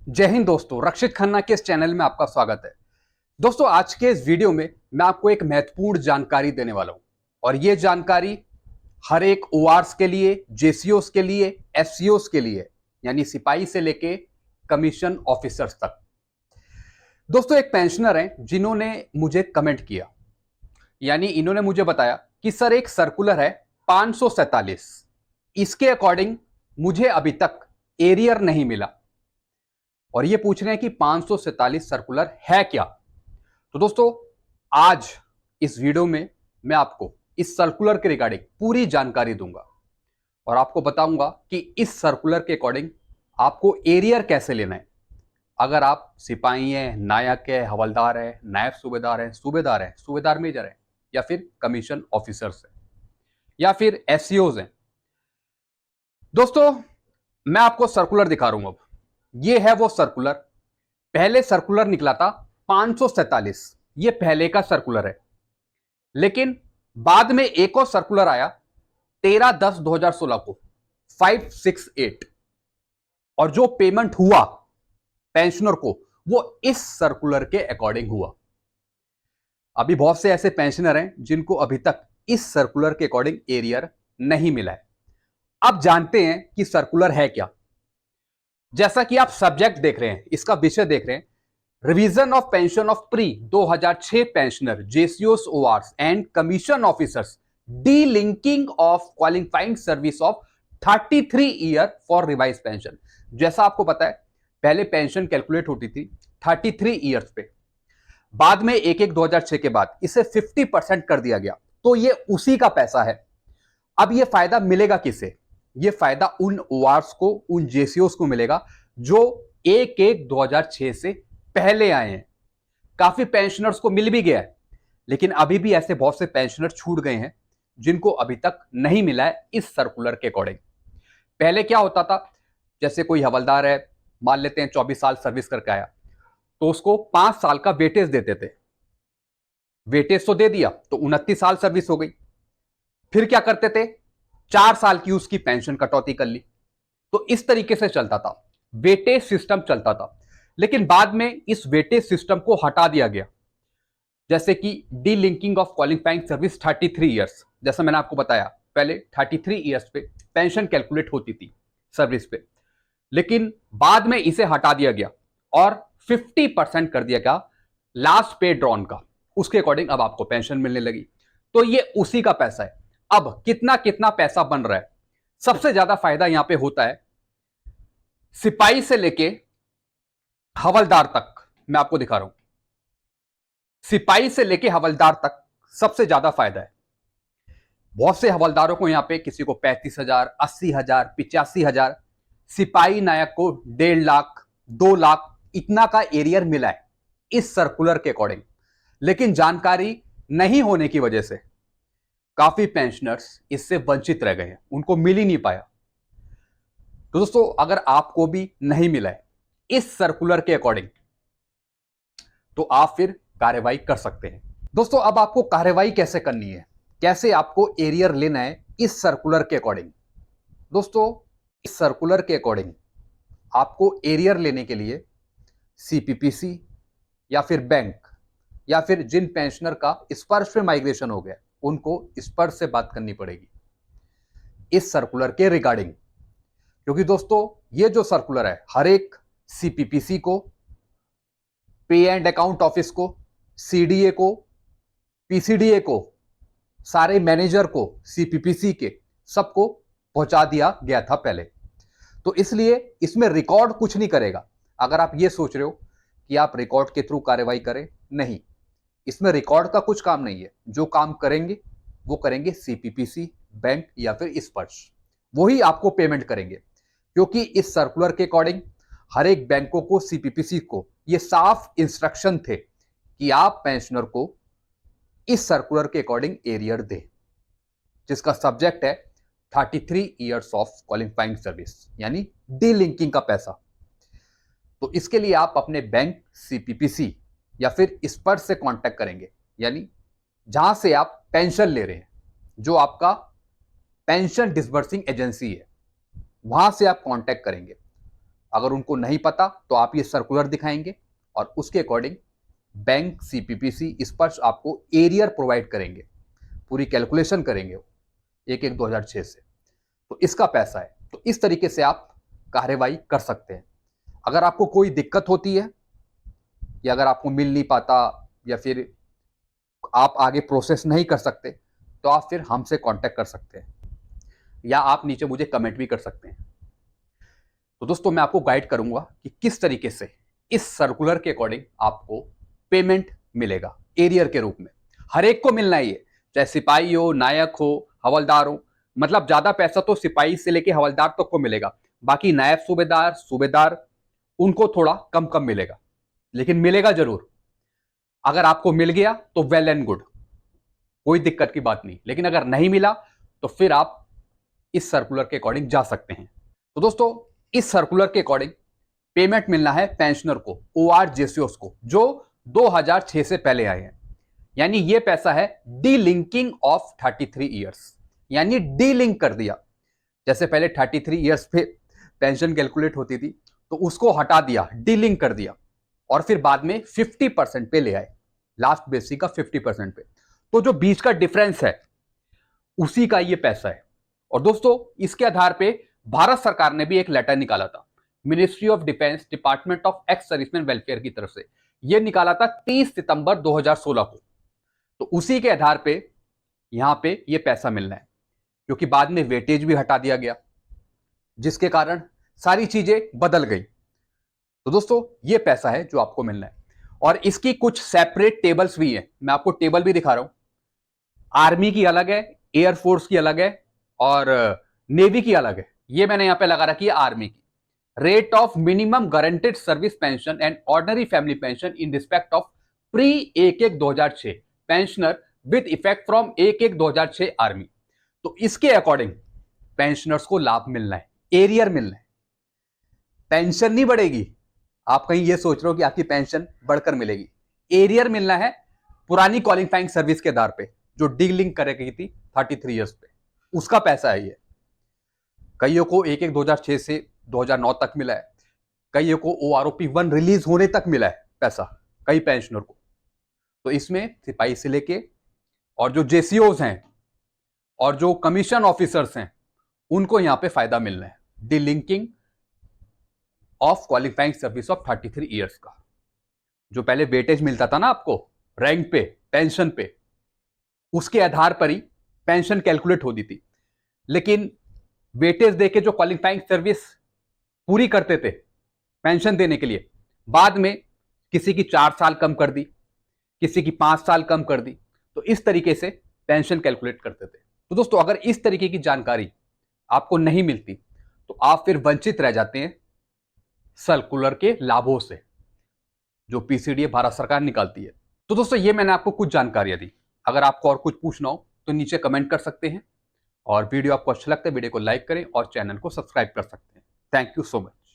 जय हिंद दोस्तों, रक्षित खन्ना के इस चैनल में आपका स्वागत है। दोस्तों, आज के इस वीडियो में मैं आपको एक महत्वपूर्ण जानकारी देने वाला हूं और यह जानकारी हर एक ओआरस के लिए, जेसीओस के लिए, एफसीओस के लिए, यानी सिपाही से लेके कमीशन ऑफिसर्स तक। दोस्तों, एक पेंशनर हैं जिन्होंने मुझे कमेंट किया, यानी इन्होंने मुझे बताया कि सर एक सर्कुलर है 547, इसके अकॉर्डिंग मुझे अभी तक एरियर नहीं मिला और ये पूछ रहे हैं कि 547 सर्कुलर है क्या। तो दोस्तों, आज इस वीडियो में मैं आपको इस सर्कुलर के रिगार्डिंग पूरी जानकारी दूंगा और आपको बताऊंगा कि इस सर्कुलर के अकॉर्डिंग आपको एरियर कैसे लेना है। अगर आप सिपाही हैं, नायक है, हवलदार है, नायब सूबेदार है, सूबेदार मेजर है, या फिर कमीशन ऑफिसर्स है, या फिर एससीओज हैं। दोस्तों, मैं आपको सर्कुलर दिखा रहा हूं। अब ये है वो सर्कुलर। पहले सर्कुलर निकला था 547, ये पहले का सर्कुलर है। लेकिन बाद में एक और सर्कुलर आया 13/10/2016 को 568, और जो पेमेंट हुआ पेंशनर को वो इस सर्कुलर के अकॉर्डिंग हुआ। अभी बहुत से ऐसे पेंशनर हैं जिनको अभी तक इस सर्कुलर के अकॉर्डिंग एरियर नहीं मिला है। अब जानते हैं कि सर्कुलर है क्या। जैसा कि आप सब्जेक्ट देख रहे हैं, इसका विषय देख रहे हैं, revision of pension of pre 2006 pensioner, जेसीओस ORs and commission officers, delinking of qualifying service of 33 year for revise pension. जैसा आपको पता है, पहले पेंशन कैलकुलेट होती थी 33 ईयर्स पे, बाद में 1/1/2006 के बाद इसे 50% कर दिया गया। तो ये उसी का पैसा है। अब ये फायदा मिलेगा किसे? ये फायदा उन ओआरस को, उन जेसीओस को मिलेगा जो 1/1/2006 से पहले आए हैं। काफी पेंशनर्स को मिल भी गया है, लेकिन अभी भी ऐसे बहुत से पेंशनर छूट गए हैं जिनको अभी तक नहीं मिला है इस सर्कुलर के अकॉर्डिंग। पहले क्या होता था, जैसे कोई हवलदार है, मान लेते हैं 24 साल सर्विस करके आया, तो उसको 5 साल का वेटेज देते थे। वेटेज तो दे दिया तो 29 साल सर्विस हो गई। फिर क्या करते थे, 4 साल की उसकी पेंशन कटौती कर ली। तो इस तरीके से चलता था, वेटेज सिस्टम चलता था। लेकिन बाद में इस वेटेज सिस्टम को हटा दिया गया, जैसे कि D linking of qualifying service 33 years. जैसा मैंने आपको बताया, पहले 33 ईयर्स पे पेंशन कैलकुलेट होती थी सर्विस पे, लेकिन बाद में इसे हटा दिया गया और 50% कर दिया गया लास्ट पे ड्रॉन का। उसके अकॉर्डिंग अब आपको पेंशन मिलने लगी। तो ये उसी का पैसा है। अब कितना कितना पैसा बन रहा है, सबसे ज्यादा फायदा यहां पे होता है सिपाही से लेके हवलदार तक। मैं आपको दिखा रहा हूं, सिपाही से लेके हवलदार तक सबसे ज्यादा फायदा है। बहुत से हवलदारों को यहां पे किसी को 35,000, 80,000, 85,000, सिपाही नायक को 1.5 लाख, 2 लाख इतना का एरियर मिला है इस सर्कुलर के अकॉर्डिंग। लेकिन जानकारी नहीं होने की वजह से काफी पेंशनर्स इससे वंचित रह गए हैं, उनको मिल ही नहीं पाया। तो दोस्तों, अगर आपको भी नहीं मिला है इस सर्कुलर के अकॉर्डिंग, तो आप फिर कार्रवाई कर सकते हैं। दोस्तों, अब आपको कार्रवाई कैसे करनी है, कैसे आपको एरियर लेना है इस सर्कुलर के अकॉर्डिंग। दोस्तों, इस सर्कुलर के अकॉर्डिंग आपको एरियर लेने के लिए सीपीपीसी या फिर बैंक, या फिर जिन पेंशनर का स्पर्श पे माइग्रेशन हो गया उनको स्पर्श से बात करनी पड़ेगी इस सर्कुलर के रिगार्डिंग। क्योंकि दोस्तों, ये जो सर्कुलर है हर एक सीपीपीसी को, पे एंड अकाउंट ऑफिस को, सीडीए को, पीसीडीए को, सारे मैनेजर को, सीपीपीसी के सबको पहुंचा दिया गया था पहले। तो इसलिए इसमें रिकॉर्ड कुछ नहीं करेगा। अगर आप ये सोच रहे हो कि आप रिकॉर्ड के थ्रू कार्रवाई करें, नहीं, इसमें रिकॉर्ड का कुछ काम नहीं है। जो काम करेंगे वो करेंगे सीपीपीसी, बैंक या फिर स्पर्श, वही आपको पेमेंट करेंगे। क्योंकि इस सर्कुलर के अकॉर्डिंग हर एक बैंकों को, सीपीपीसी को ये साफ इंस्ट्रक्शन थे कि आप पेंशनर को इस सर्कुलर के अकॉर्डिंग एरियर दें, जिसका सब्जेक्ट है 33 ईयर्स ऑफ क्वालिफाइंग सर्विस, यानी डी लिंकिंग का पैसा। तो इसके लिए आप अपने बैंक, सीपीपीसी या फिर स्पर्श से कांटेक्ट करेंगे, यानी जहां से आप पेंशन ले रहे हैं, जो आपका पेंशन डिसबर्सिंग एजेंसी है, वहां से आप कांटेक्ट करेंगे। अगर उनको नहीं पता तो आप ये सर्कुलर दिखाएंगे और उसके अकॉर्डिंग बैंक सीपीपीसी इस पर आपको एरियर प्रोवाइड करेंगे, पूरी कैलकुलेशन करेंगे वो 1/1/2006 से। तो इसका पैसा है। तो इस तरीके से आप कार्यवाही कर सकते हैं। अगर आपको कोई दिक्कत होती है या अगर आपको मिल नहीं पाता या फिर आप आगे प्रोसेस नहीं कर सकते तो आप फिर हमसे कांटेक्ट कर सकते हैं या आप नीचे मुझे कमेंट भी कर सकते हैं। तो दोस्तों मैं आपको गाइड करूंगा कि किस तरीके से इस सर्कुलर के अकॉर्डिंग आपको पेमेंट मिलेगा एरियर के रूप में। हर एक को मिलना ही है, चाहे सिपाही हो, नायक हो, हवलदार हो। मतलब ज्यादा पैसा तो सिपाही से लेके हवलदार तक को मिलेगा, बाकी नायब सूबेदार, सूबेदार उनको थोड़ा कम कम मिलेगा, लेकिन मिलेगा जरूर। अगर आपको मिल गया तो वेल एंड गुड, कोई दिक्कत की बात नहीं। लेकिन अगर नहीं मिला तो फिर आप इस सर्कुलर के अकॉर्डिंग जा सकते हैं। तो दोस्तों इस सर्कुलर के अकॉर्डिंग पेमेंट मिलना है पेंशनर को, ORJCOs को, जो 2006 से पहले आए हैं। यानी ये पैसा है डी लिंकिंग ऑफ 33 ईयर्स, यानी डी लिंक कर दिया। जैसे पहले 33 ईयर्स पे पेंशन कैलकुलेट होती थी तो उसको हटा दिया, डी लिंक कर दिया और फिर बाद में 50% पे ले आए, लास्ट बेसिक का 50% पे। तो जो बीच का डिफरेंस है उसी का ये पैसा है। और दोस्तों इसके आधार पे भारत सरकार ने भी एक लेटर निकाला था, ministry of defence, department of ex serviceman welfare की तरफ से। यह निकाला था 30 सितंबर 2016 को। तो उसी के आधार पे यहां पे ये पैसा मिलना है, क्योंकि बाद में वेटेज भी हटा दिया गया जिसके कारण सारी चीजें बदल गई। तो दोस्तों ये पैसा है जो आपको मिलना है और इसकी कुछ सेपरेट टेबल्स भी है। मैं आपको टेबल भी दिखा रहा हूं। आर्मी की अलग है, एयरफोर्स की अलग है और नेवी की अलग है। ये मैंने यहां पे लगा रखी है आर्मी की। Rate of minimum guaranteed service pension and ordinary family pension in respect of pre 1/1/2006 pensioner with effect from 1/1/2006 army. तो इसके अकॉर्डिंग पेंशनर्स को लाभ मिलना है, एरियर मिलना है। पेंशन नहीं बढ़ेगी, आप कहीं ये सोच रहे हो कि आपकी पेंशन बढ़कर मिलेगी। एरियर मिलना है पुरानी क्वालिफाइंग सर्विस के आधार पे जो डीलिंक कर गई थी 33 ईयर्स पे, उसका पैसा है ये। कईयों को 1/1/2006 से 2009 तक मिला है, कईयों को OROP 1 रिलीज होने तक मिला है पैसा, कई पेंशनर को। तो इसमें सिपाही से लेके और जो JCOs हैं और जो कमीशन ऑफिसर्स हैं उनको यहां पे फायदा मिलना है delinking of qualifying service of 33 years का। जो पहले वेटेज मिलता था ना आपको रैंक पे, पेंशन पे, उसके आधार पर ही पेंशन कैलकुलेट होती थी। लेकिन वेटेज देके जो क्वालिफाइंग सर्विस पूरी करते थे पेंशन देने के लिए, बाद में किसी की 4 साल कम कर दी, किसी की 5 साल कम कर दी। तो इस तरीके से पेंशन कैलकुलेट करते थे। तो दोस्तों अगर इस तरीके की जानकारी आपको नहीं मिलती तो आप फिर वंचित रह जाते हैं सर्कुलर के लाभों से जो PCDA भारत सरकार निकालती है। तो दोस्तों ये मैंने आपको कुछ जानकारियां दी। अगर आपको और कुछ पूछना हो तो नीचे कमेंट कर सकते हैं और वीडियो आपको अच्छा लगता है वीडियो को लाइक करें और चैनल को सब्सक्राइब कर सकते हैं। Thank you so much.